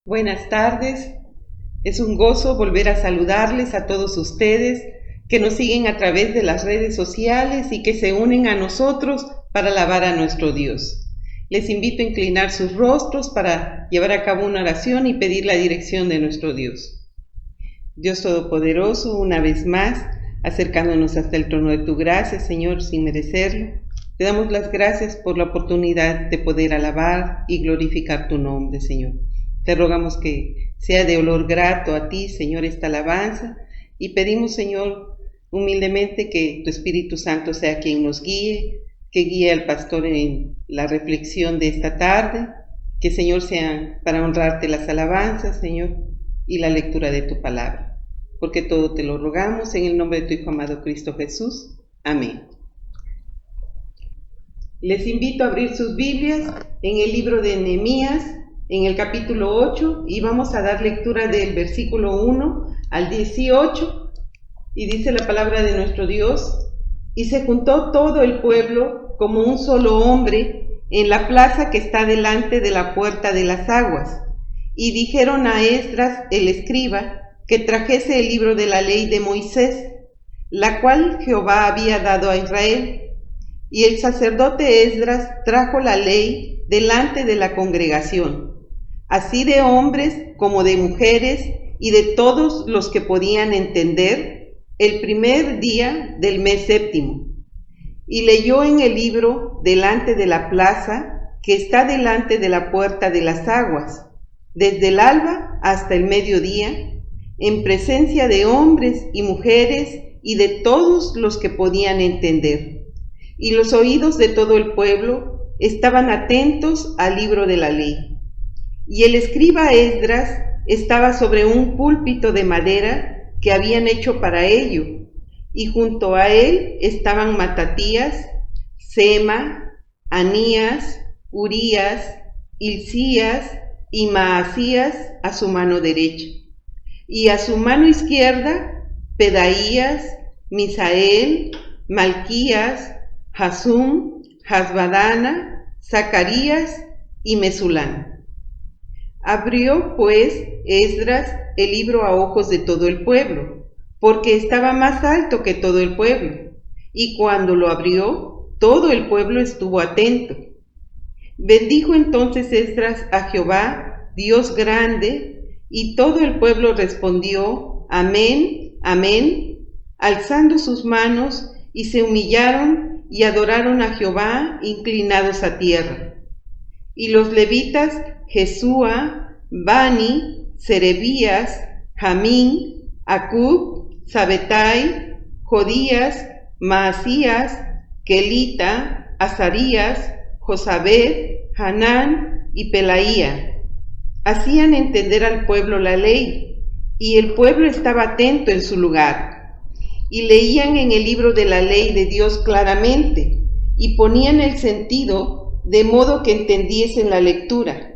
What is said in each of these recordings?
Buenas tardes, es un gozo volver a saludarles a todos ustedes que nos siguen a través de las redes sociales y que se unen a nosotros para alabar a nuestro Dios. Les invito a inclinar sus rostros para llevar a cabo una oración y pedir la dirección de nuestro Dios. Dios Todopoderoso, una vez más, acercándonos hasta el trono de tu gracia, Señor, sin merecerlo, te damos las gracias por la oportunidad de poder alabar y glorificar tu nombre, Señor. Te rogamos que sea de olor grato a ti, Señor, esta alabanza, y pedimos, Señor, humildemente que tu Espíritu Santo sea quien nos guíe, que guíe al pastor en la reflexión de esta tarde, que, Señor, sean para honrarte las alabanzas, Señor, y la lectura de tu palabra. Porque todo te lo rogamos en el nombre de tu Hijo amado Cristo Jesús. Amén. Les invito a abrir sus Biblias en el libro de Nehemías, en el capítulo 8, y vamos a dar lectura del versículo 1 al 18, y dice la palabra de nuestro Dios: y se juntó todo el pueblo como un solo hombre en la plaza que está delante de la puerta de las aguas, y dijeron a Esdras el escriba que trajese el libro de la ley de Moisés, la cual Jehová había dado a Israel. Y el sacerdote Esdras trajo la ley delante de la congregación, así de hombres como de mujeres y de todos los que podían entender, el primer día del mes séptimo. Y leyó en el libro delante de la plaza que está delante de la puerta de las aguas, desde el alba hasta el mediodía, en presencia de hombres y mujeres y de todos los que podían entender. Y los oídos de todo el pueblo estaban atentos al libro de la ley. Y el escriba Esdras estaba sobre un púlpito de madera que habían hecho para ello, y junto a él estaban Matatías, Sema, Anías, Urías, Hilcías y Maasías a su mano derecha, y a su mano izquierda Pedaías, Misael, Malquías, Hasum, Hasbadana, Zacarías y Mesulán. Abrió, pues, Esdras el libro a ojos de todo el pueblo, porque estaba más alto que todo el pueblo, y cuando lo abrió, todo el pueblo estuvo atento. Bendijo entonces Esdras a Jehová, Dios grande, y todo el pueblo respondió: Amén, amén, alzando sus manos, y se humillaron y adoraron a Jehová inclinados a tierra. Y los levitas Jesúa, Bani, Serebías, Jamín, Acub, Sabetai, Jodías, Maasías, Kelita, Azarías, Josabed, Hanán y Pelaía hacían entender al pueblo la ley, y el pueblo estaba atento en su lugar, y leían en el libro de la ley de Dios claramente, y ponían el sentido de modo que entendiesen la lectura.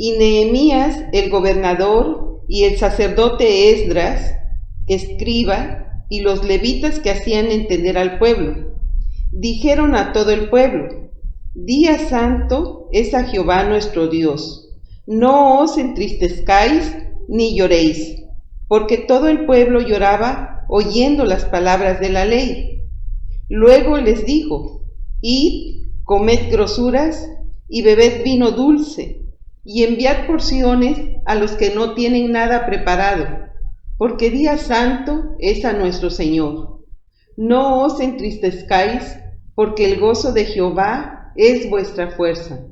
Y Nehemías, el gobernador, y el sacerdote Esdras, escriba, y los levitas que hacían entender al pueblo, dijeron a todo el pueblo: Día santo es a Jehová nuestro Dios, no os entristezcáis ni lloréis, porque todo el pueblo lloraba oyendo las palabras de la ley. Luego les dijo: Id, comed grosuras y bebed vino dulce, y enviad porciones a los que no tienen nada preparado, porque día santo es a nuestro Señor. No os entristezcáis, porque el gozo de Jehová es vuestra fuerza.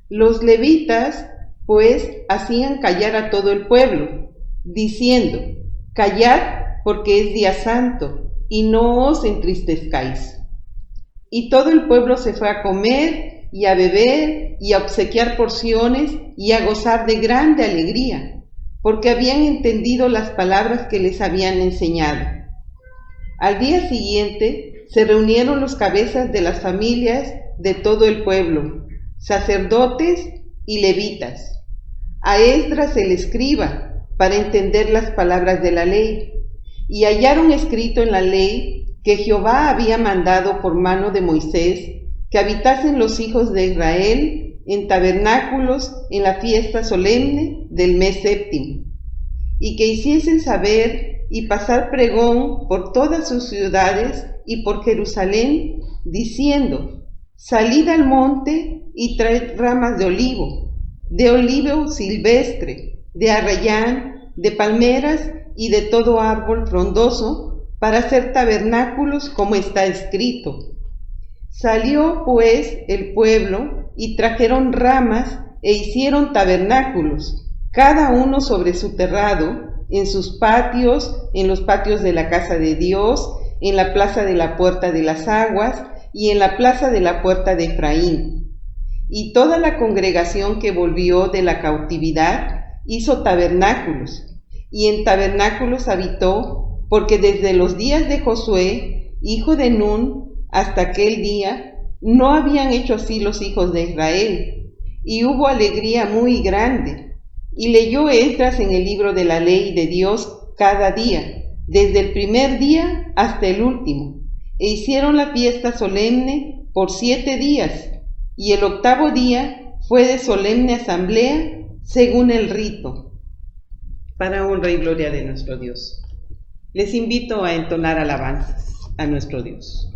Los levitas, pues, hacían callar a todo el pueblo, diciendo: Callad, porque es día santo, y no os entristezcáis. Y todo el pueblo se fue a comer y a beber y a obsequiar porciones y a gozar de grande alegría, porque habían entendido las palabras que les habían enseñado. Al día siguiente se reunieron los cabezas de las familias de todo el pueblo, sacerdotes y levitas, a Esdras el escriba, para entender las palabras de la ley, y hallaron escrito en la ley que Jehová había mandado por mano de Moisés que habitasen los hijos de Israel en tabernáculos en la fiesta solemne del mes séptimo, y que hiciesen saber y pasar pregón por todas sus ciudades y por Jerusalén, diciendo: salid al monte y traed ramas de olivo silvestre, de arrayán, de palmeras y de todo árbol frondoso, para hacer tabernáculos como está escrito. Salió pues el pueblo y trajeron ramas e hicieron tabernáculos, cada uno sobre su terrado, en sus patios, en los patios de la casa de Dios, en la plaza de la puerta de las aguas y en la plaza de la puerta de Efraín. Y toda la congregación que volvió de la cautividad hizo tabernáculos, y en tabernáculos habitó, porque desde los días de Josué, hijo de Nun, hasta aquel día, no habían hecho así los hijos de Israel, y hubo alegría muy grande. Y leyó Esdras en el libro de la ley de Dios cada día, desde el primer día hasta el último, e hicieron la fiesta solemne por 7 días, y el 8º día fue de solemne asamblea según el rito, para honra y gloria de nuestro Dios. Les invito a entonar alabanzas a nuestro Dios.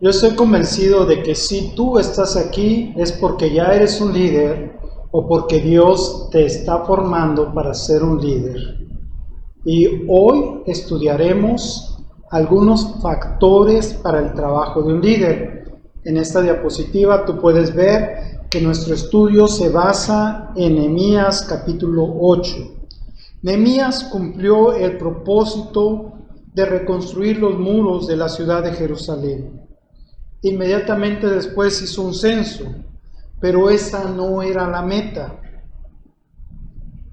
Yo estoy convencido de que si tú estás aquí es porque ya eres un líder o porque Dios te está formando para ser un líder. Y hoy estudiaremos algunos factores para el trabajo de un líder. En esta diapositiva tú puedes ver que nuestro estudio se basa en Nehemías capítulo 8. Nehemías cumplió el propósito de reconstruir los muros de la ciudad de Jerusalén. Inmediatamente después hizo un censo, pero esa no era la meta.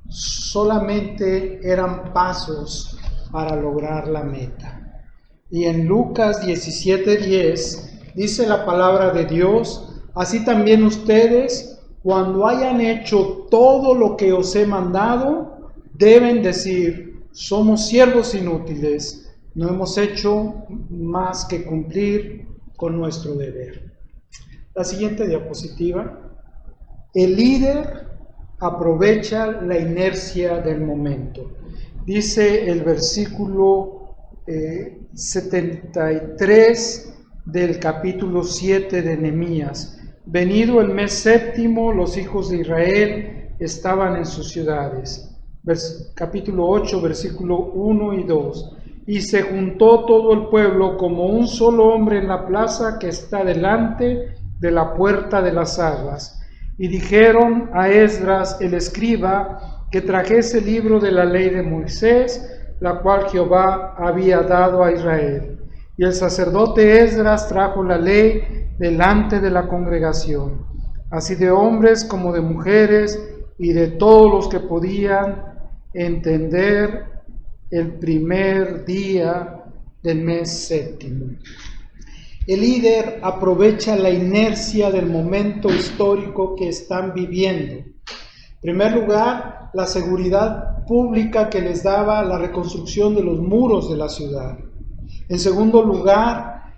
Solamente eran pasos para lograr la meta. Y en Lucas 17:10 dice la palabra de Dios: así también ustedes, cuando hayan hecho todo lo que os he mandado, deben decir: somos siervos inútiles, no hemos hecho más que cumplir con nuestro deber. La siguiente diapositiva. El líder aprovecha la inercia del momento. Dice el versículo 73 del capítulo 7 de Nehemías: venido el mes séptimo, los hijos de Israel estaban en sus ciudades. Capítulo 8, versículo 1 y 2. Y se juntó todo el pueblo como un solo hombre en la plaza que está delante de la puerta de las aguas. Y dijeron a Esdras el escriba que trajese el libro de la ley de Moisés, la cual Jehová había dado a Israel. Y el sacerdote Esdras trajo la ley delante de la congregación, así de hombres como de mujeres, y de todos los que podían entender, el primer día del mes séptimo. El líder aprovecha la inercia del momento histórico que están viviendo. En primer lugar, la seguridad pública que les daba la reconstrucción de los muros de la ciudad. En segundo lugar,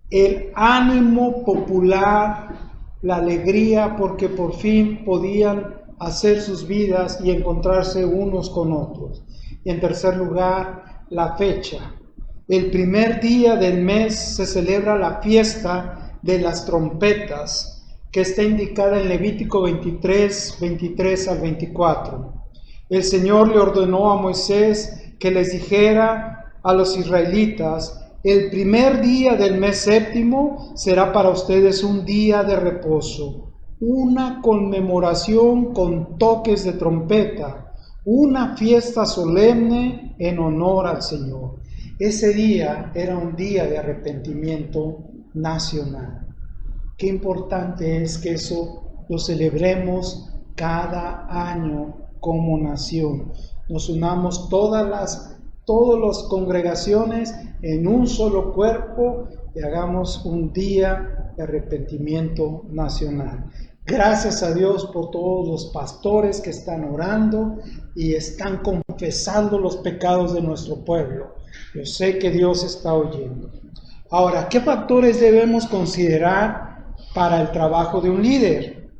el ánimo popular, la alegría porque por fin podían hacer sus vidas y encontrarse unos con otros. Y en tercer lugar, la fecha. El primer día del mes se celebra la fiesta de las trompetas, que está indicada en Levítico 23 al 24. El Señor le ordenó a Moisés que les dijera a los israelitas: el primer día del mes séptimo será para ustedes un día de reposo, una conmemoración con toques de trompeta, una fiesta solemne en honor al Señor. Ese día era un día de arrepentimiento nacional. Qué importante es que eso lo celebremos cada año como nación. Nos unamos todas las congregaciones en un solo cuerpo y hagamos un día de arrepentimiento nacional. Gracias a Dios por todos los pastores que están orando y están confesando los pecados de nuestro pueblo. Yo sé que Dios está oyendo. Ahora, ¿qué factores debemos considerar para el trabajo de un líder?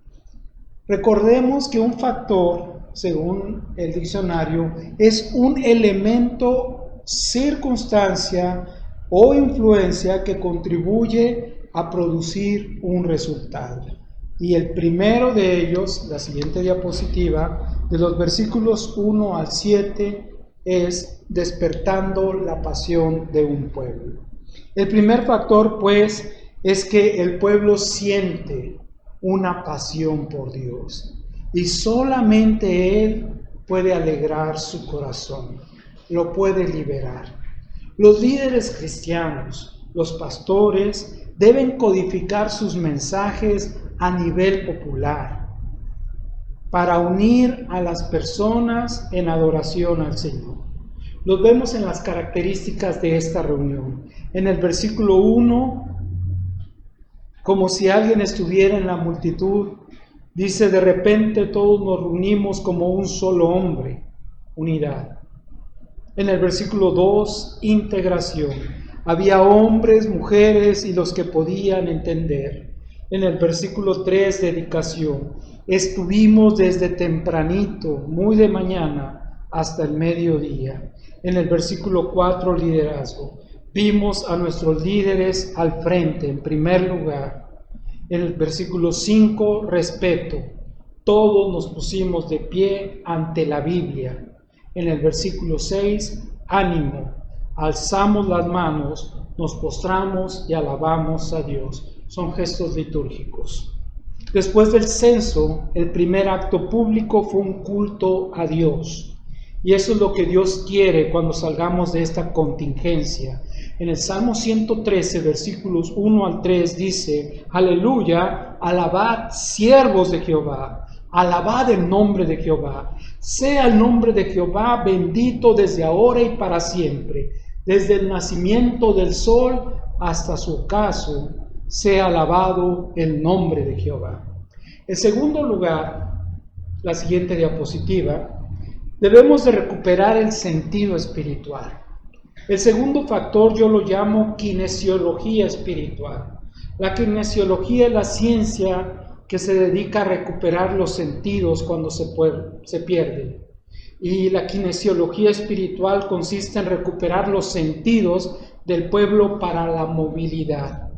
Recordemos que un factor, según el diccionario, es un elemento, circunstancia o influencia que contribuye a producir un resultado. Y el primero de ellos, la siguiente diapositiva, de los versículos 1 al 7, es despertando la pasión de un pueblo. El primer factor, pues, es que el pueblo siente una pasión por Dios y solamente Él puede alegrar su corazón, lo puede liberar. Los líderes cristianos, los pastores, deben codificar sus mensajes a nivel popular para unir a las personas en adoración al Señor. Los vemos en las características de esta reunión. En el versículo 1, como si alguien estuviera en la multitud, dice: de repente todos nos reunimos como un solo hombre, unidad. En el versículo 2, integración. Había hombres, mujeres y los que podían entender. En el versículo 3, dedicación. Estuvimos desde tempranito, muy de mañana, hasta el mediodía. En el versículo 4, liderazgo. vimos a nuestros líderes al frente, en primer lugar. En el versículo 5, respeto. Todos nos pusimos de pie ante la Biblia. En el versículo 6, ánimo. Alzamos las manos, nos postramos y alabamos a Dios. Son gestos litúrgicos. Después del censo, el primer acto público fue un culto a Dios. Y eso es lo que Dios quiere cuando salgamos de esta contingencia. En el Salmo 113, versículos 1 al 3 dice, aleluya, alabad siervos de Jehová, alabad el nombre de Jehová. Sea el nombre de Jehová bendito desde ahora y para siempre. Desde el nacimiento del sol hasta su ocaso, sea alabado el nombre de Jehová. En segundo lugar, la siguiente diapositiva, debemos de recuperar el sentido espiritual. El segundo factor yo lo llamo kinesiología espiritual. La kinesiología es la ciencia que se dedica a recuperar los sentidos cuando se pierden. Y la kinesiología espiritual consiste en recuperar los sentidos del pueblo para la movilidad.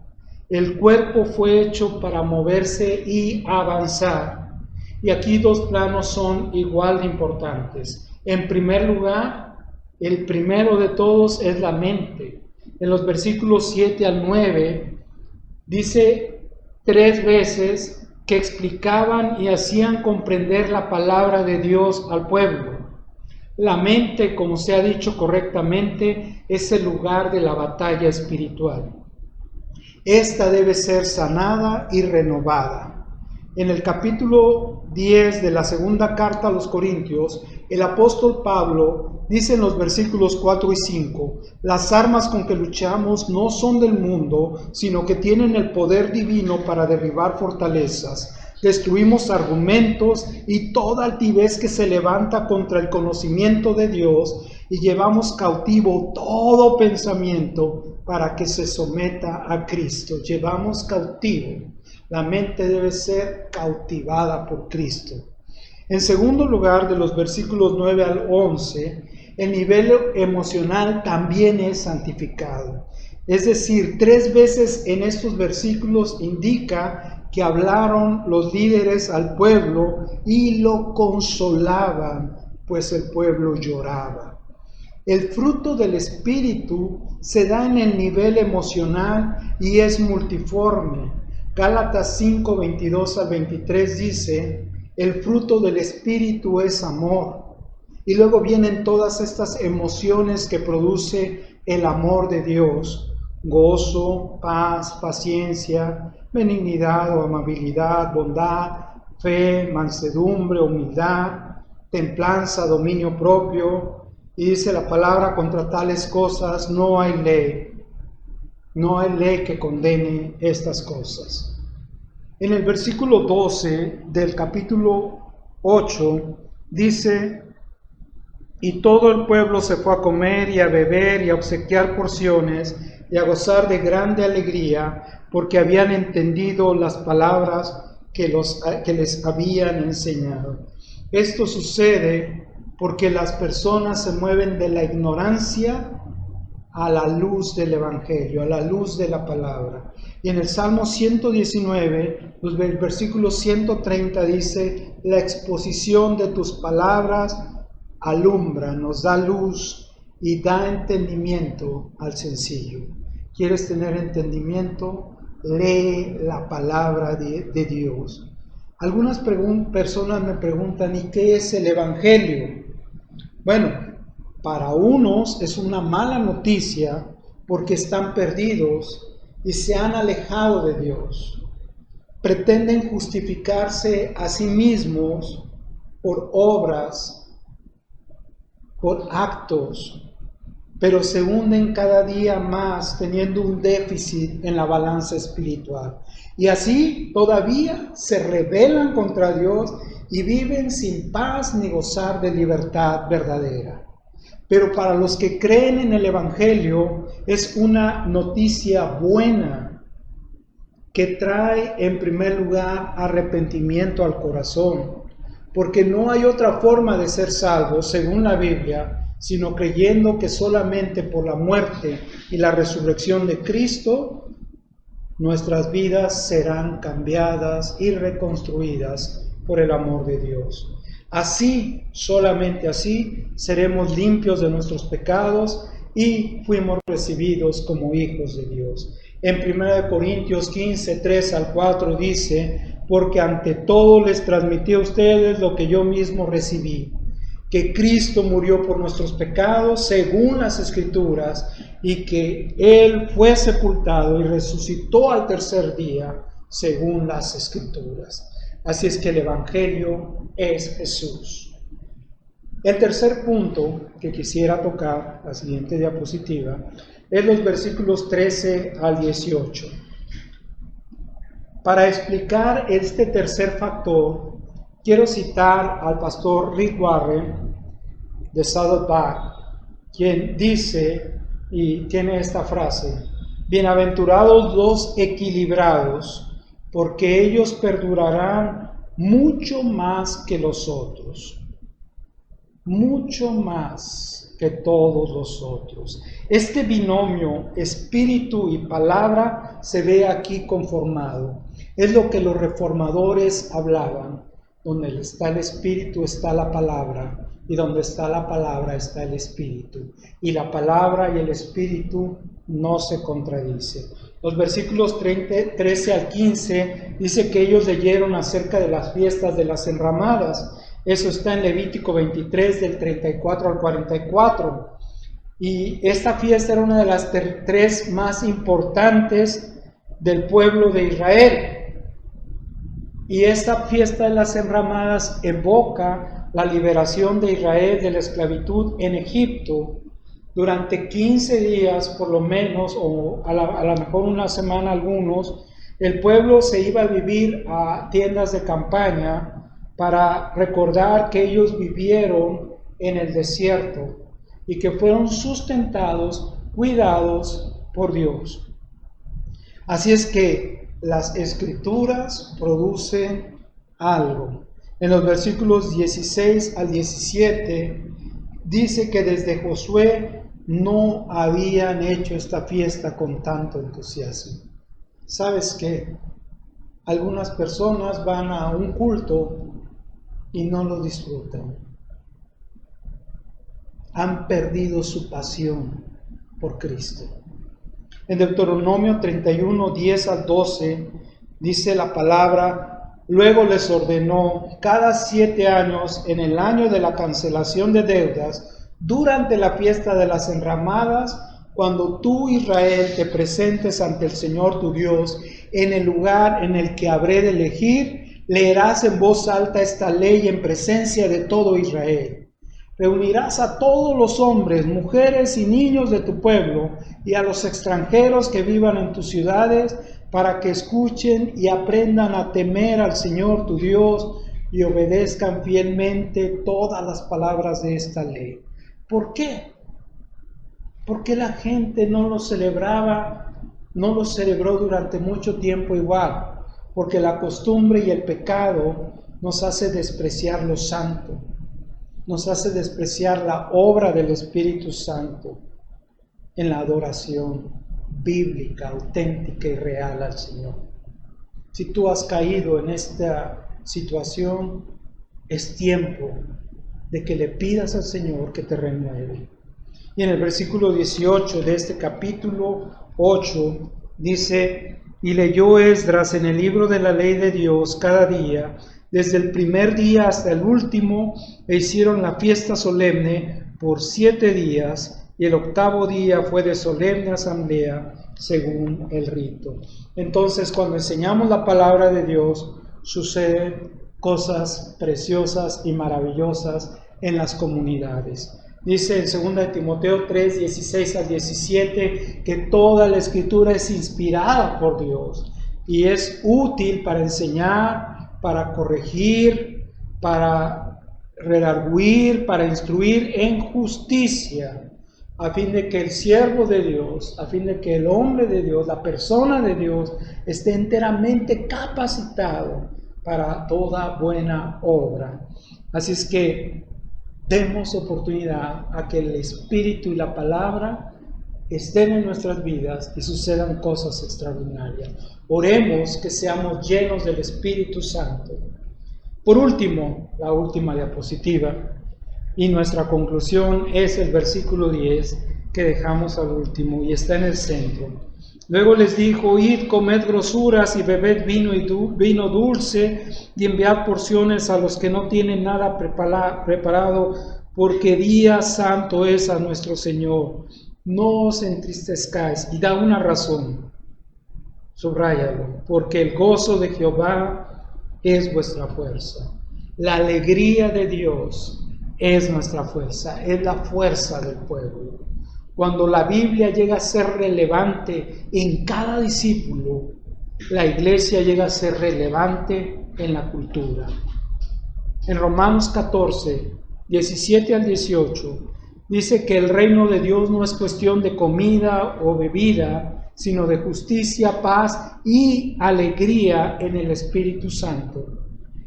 El cuerpo fue hecho para moverse y avanzar. Y aquí dos planos son igual de importantes. En primer lugar, el primero de todos es la mente. En los versículos 7 al 9 dice 3 veces que explicaban y hacían comprender la palabra de Dios al pueblo. La mente, como se ha dicho correctamente, es el lugar de la batalla espiritual. Esta debe ser sanada y renovada. En el capítulo 10 de la segunda carta a los Corintios, el apóstol Pablo dice en los versículos 4 y 5, las armas con que luchamos no son del mundo, sino que tienen el poder divino para derribar fortalezas. Destruimos argumentos y toda altivez que se levanta contra el conocimiento de Dios y llevamos cautivo todo pensamiento para que se someta a Cristo. Llevamos cautivo. La mente debe ser cautivada por Cristo. En segundo lugar, de los versículos 9 al 11, el nivel emocional también es santificado. Es decir, 3 veces en estos versículos indica que hablaron los líderes al pueblo y lo consolaban, pues el pueblo lloraba. El fruto del Espíritu se da en el nivel emocional y es multiforme. Gálatas 5, 22 al 23 dice, el fruto del Espíritu es amor. Y luego vienen todas estas emociones que produce el amor de Dios. Gozo, paz, paciencia, benignidad o amabilidad, bondad, fe, mansedumbre, humildad, templanza, dominio propio. Y dice la palabra, contra tales cosas no hay ley. No hay ley que condene estas cosas. En el versículo 12 del capítulo 8 dice, y todo el pueblo se fue a comer y a beber y a obsequiar porciones y a gozar de grande alegría, porque habían entendido las palabras que les habían enseñado. Esto sucede porque las personas se mueven de la ignorancia a la luz del Evangelio, a la luz de la palabra. Y en el Salmo 119, el versículo 130 dice, la exposición de tus palabras alumbra, nos da luz y da entendimiento al sencillo. ¿Quieres tener entendimiento? Lee la palabra de Dios. Algunas personas me preguntan, ¿y qué es el Evangelio? Bueno, para unos es una mala noticia porque están perdidos y se han alejado de Dios. Pretenden justificarse a sí mismos por obras, por actos, pero se hunden cada día más teniendo un déficit en la balanza espiritual. Y así todavía se rebelan contra Dios y viven sin paz ni gozar de libertad verdadera. Pero para los que creen en el Evangelio es una noticia buena que trae en primer lugar arrepentimiento al corazón, porque no hay otra forma de ser salvos, según la Biblia, sino creyendo que solamente por la muerte y la resurrección de Cristo, nuestras vidas serán cambiadas y reconstruidas por el amor de Dios. Así, solamente así, seremos limpios de nuestros pecados y fuimos recibidos como hijos de Dios. En 1 Corintios 15, 3 al 4 dice: porque ante todo les transmití a ustedes lo que yo mismo recibí, que Cristo murió por nuestros pecados según las Escrituras, y que Él fue sepultado y resucitó al tercer día según las Escrituras. Así es que el Evangelio es Jesús. El tercer punto que quisiera tocar, la siguiente diapositiva, es los versículos 13 al 18. Para explicar este tercer factor, quiero citar al pastor Rick Warren de Saddleback, quien dice y tiene esta frase: bienaventurados los equilibrados, porque ellos perdurarán mucho más que los otros, mucho más que todos los otros. Este binomio espíritu y palabra se ve aquí conformado. Es lo que los reformadores hablaban: donde está el espíritu está la palabra, y donde está la palabra está el espíritu, y la palabra y el espíritu no se contradicen. Los versículos 13 al 15 dice que ellos leyeron acerca de las fiestas de las enramadas. Eso está en Levítico 23 del 34 al 44. Y esta fiesta era una de las tres más importantes del pueblo de Israel. Y esta fiesta de las enramadas evoca la liberación de Israel de la esclavitud en Egipto. Durante 15 días por lo menos, o a lo mejor una semana algunos, el pueblo se iba a vivir a tiendas de campaña para recordar que ellos vivieron en el desierto y que fueron sustentados, cuidados por Dios. Así es que las escrituras producen algo. En los versículos 16 al 17 dice que desde Josué no habían hecho esta fiesta con tanto entusiasmo. ¿Sabes qué? Algunas personas van a un culto y no lo disfrutan. Han perdido su pasión por Cristo. En Deuteronomio 31, 10 al 12 dice la palabra: luego les ordenó cada 7 años, en el año de la cancelación de deudas, durante la fiesta de las enramadas, cuando tú, Israel, te presentes ante el Señor tu Dios, en el lugar en el que habré de elegir, leerás en voz alta esta ley en presencia de todo Israel. Reunirás a todos los hombres, mujeres y niños de tu pueblo, y a los extranjeros que vivan en tus ciudades, para que escuchen y aprendan a temer al Señor tu Dios y obedezcan fielmente todas las palabras de esta ley. ¿Por qué? Porque la gente no lo celebraba, no lo celebró durante mucho tiempo igual, porque la costumbre y el pecado nos hace despreciar lo santo, nos hace despreciar la obra del Espíritu Santo en la adoración bíblica, auténtica y real al Señor. Si tú has caído en esta situación, es tiempo de que le pidas al Señor que te renueve. Y en el versículo 18 de este capítulo 8 dice: y leyó Esdras en el libro de la ley de Dios cada día, desde el primer día hasta el último, e hicieron la fiesta solemne por 7 días, y el 8º día fue de solemne asamblea según el rito. Entonces, cuando enseñamos la palabra de Dios, suceden cosas preciosas y maravillosas en las comunidades. Dice en 2 Timoteo 3, 16 al 17, que toda la escritura es inspirada por Dios y es útil para enseñar, para corregir, para redarguir, para instruir en justicia, a fin de que el siervo de Dios, a fin de que el hombre de Dios, la persona de Dios, esté enteramente capacitado para toda buena obra. Así es que Demos oportunidad a que el Espíritu y la palabra estén en nuestras vidas y sucedan cosas extraordinarias. Oremos que seamos llenos del Espíritu Santo. Por último, la última diapositiva, y nuestra conclusión es el versículo 10 que dejamos al último y está en el centro. Luego les dijo: id, comed grosuras y bebed vino dulce y enviad porciones a los que no tienen nada preparado, porque día santo es a nuestro Señor. No os entristezcáis. Y da una razón, subráyalo: porque el gozo de Jehová es vuestra fuerza. La alegría de Dios es nuestra fuerza, es la fuerza del pueblo. Cuando la Biblia llega a ser relevante en cada discípulo, la iglesia llega a ser relevante en la cultura. En Romanos 14, 17 al 18, dice que el reino de Dios no es cuestión de comida o bebida, sino de justicia, paz y alegría en el Espíritu Santo.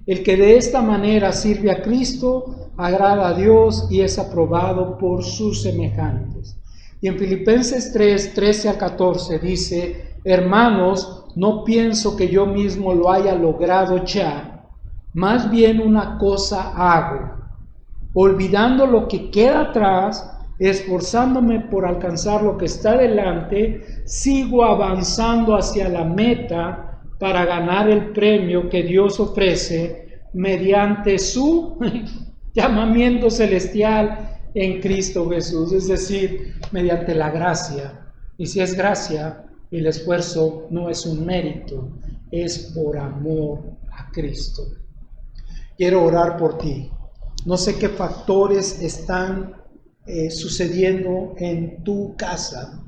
El que de esta manera sirve a Cristo agrada a Dios y es aprobado por sus semejantes. Y en Filipenses 3, 13 a 14 dice: hermanos, no pienso que yo mismo lo haya logrado ya, más bien una cosa hago, olvidando lo que queda atrás, esforzándome por alcanzar lo que está delante, sigo avanzando hacia la meta para ganar el premio que Dios ofrece mediante su llamamiento celestial en Cristo Jesús, es decir, mediante la gracia. Y si es gracia, el esfuerzo no es un mérito, es por amor a Cristo. Quiero orar por ti. No sé qué factores están sucediendo en tu casa,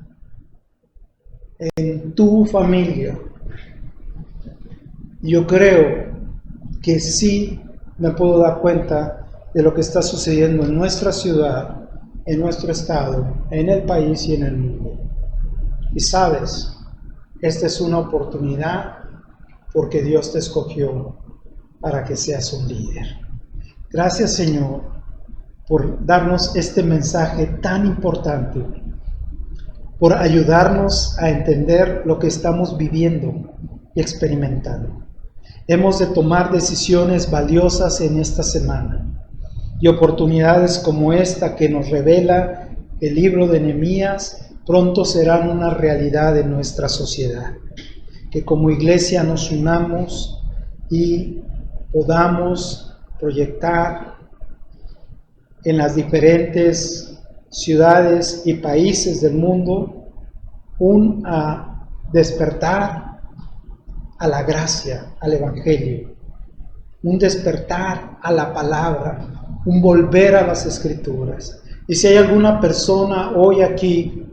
en tu familia. Yo creo que sí me puedo dar cuenta de lo que está sucediendo en nuestra ciudad, en nuestro estado, en el país y en el mundo. Y sabes, esta es una oportunidad porque Dios te escogió para que seas un líder. Gracias, Señor, por darnos este mensaje tan importante, por ayudarnos a entender lo que estamos viviendo y experimentando. Hemos de tomar decisiones valiosas en esta semana. Y oportunidades como esta que nos revela el libro de Nehemías pronto serán una realidad en nuestra sociedad. Que como iglesia nos unamos y podamos proyectar en las diferentes ciudades y países del mundo un despertar a la gracia, al Evangelio, un despertar a la palabra, un volver a las Escrituras. Y si hay alguna persona hoy aquí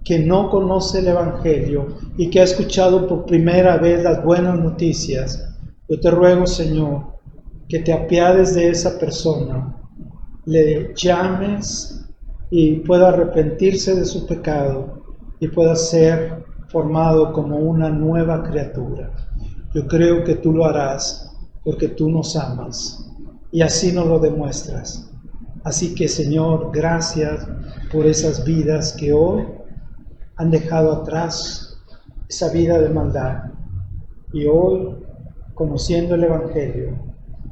que no conoce el Evangelio y que ha escuchado por primera vez las buenas noticias, yo te ruego, Señor, que te apiades de esa persona, le llames y pueda arrepentirse de su pecado y pueda ser formado como una nueva criatura. Yo creo que tú lo harás porque tú nos amas y así nos lo demuestras. Así que, Señor, gracias por esas vidas que hoy han dejado atrás esa vida de maldad y hoy, conociendo el Evangelio,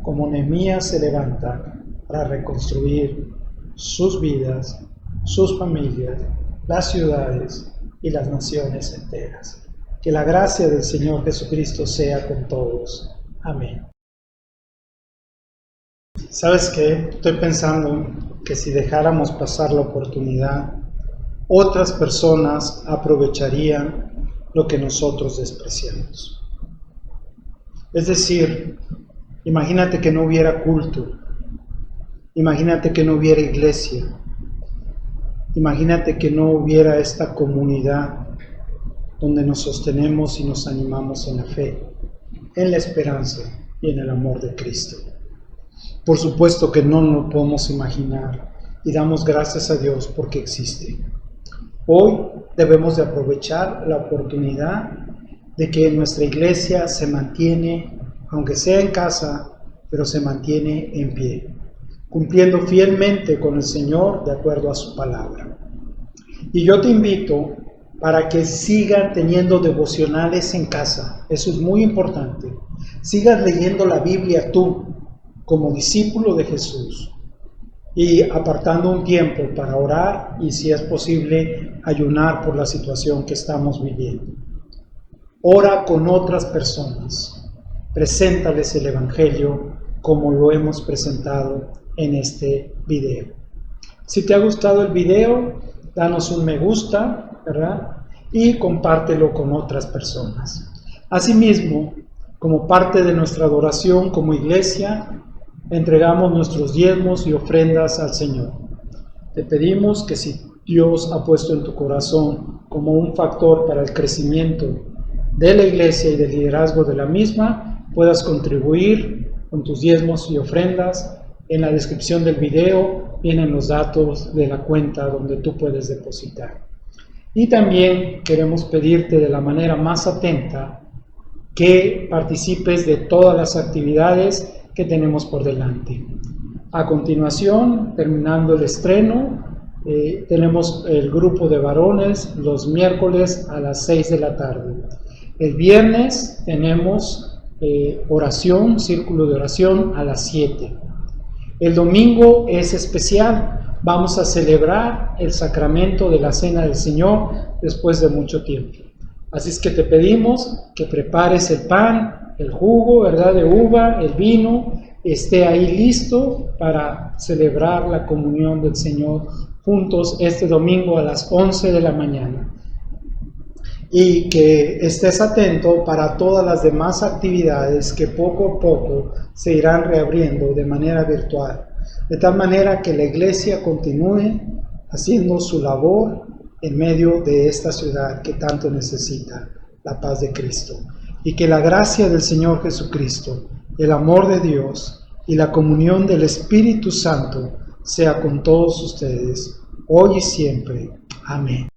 como Nehemías se levanta para reconstruir sus vidas, sus familias, las ciudades y las naciones enteras. Que la gracia del Señor Jesucristo sea con todos. Amén. ¿Sabes qué? Estoy pensando que si dejáramos pasar la oportunidad, otras personas aprovecharían lo que nosotros despreciamos. Es decir, imagínate que no hubiera culto, imagínate que no hubiera iglesia, imagínate que no hubiera esta comunidad donde nos sostenemos y nos animamos en la fe, en la esperanza y en el amor de Cristo. Por supuesto que no lo podemos imaginar y damos gracias a Dios porque existe. Hoy debemos de aprovechar la oportunidad de que nuestra iglesia se mantiene, aunque sea en casa, pero se mantiene en pie. cumpliendo fielmente con el Señor de acuerdo a su palabra. Y yo te invito para que sigan teniendo devocionales en casa. Eso es muy importante. Sigas leyendo la Biblia tú, como discípulo de Jesús, y apartando un tiempo para orar y, si es posible, ayunar por la situación que estamos viviendo. Ora con otras personas. Preséntales el Evangelio como lo hemos presentado en este video. Si te ha gustado el video, danos un me gusta, ¿verdad? Y compártelo con otras personas. Asimismo, como parte de nuestra adoración como iglesia, entregamos nuestros diezmos y ofrendas al Señor. Te pedimos que si Dios ha puesto en tu corazón como un factor para el crecimiento de la iglesia y del liderazgo de la misma, puedas contribuir con tus diezmos y ofrendas. En la descripción del video vienen los datos de la cuenta donde tú puedes depositar. Y también queremos pedirte de la manera más atenta que participes de todas las actividades que tenemos por delante. A continuación, terminando el estreno, tenemos el grupo de varones los miércoles a las 6 de la tarde. El viernes tenemos oración, círculo de oración a las 7. El domingo es especial. Vamos a celebrar el sacramento de la Cena del Señor después de mucho tiempo. Así es que te pedimos que prepares el pan, el jugo, ¿verdad?, de uva, el vino, esté ahí listo para celebrar la comunión del Señor juntos este domingo a las 11 de la mañana. Y que estés atento para todas las demás actividades que poco a poco se irán reabriendo de manera virtual, de tal manera que la iglesia continúe haciendo su labor en medio de esta ciudad que tanto necesita la paz de Cristo. Y que la gracia del Señor Jesucristo, el amor de Dios y la comunión del Espíritu Santo sea con todos ustedes, hoy y siempre. Amén.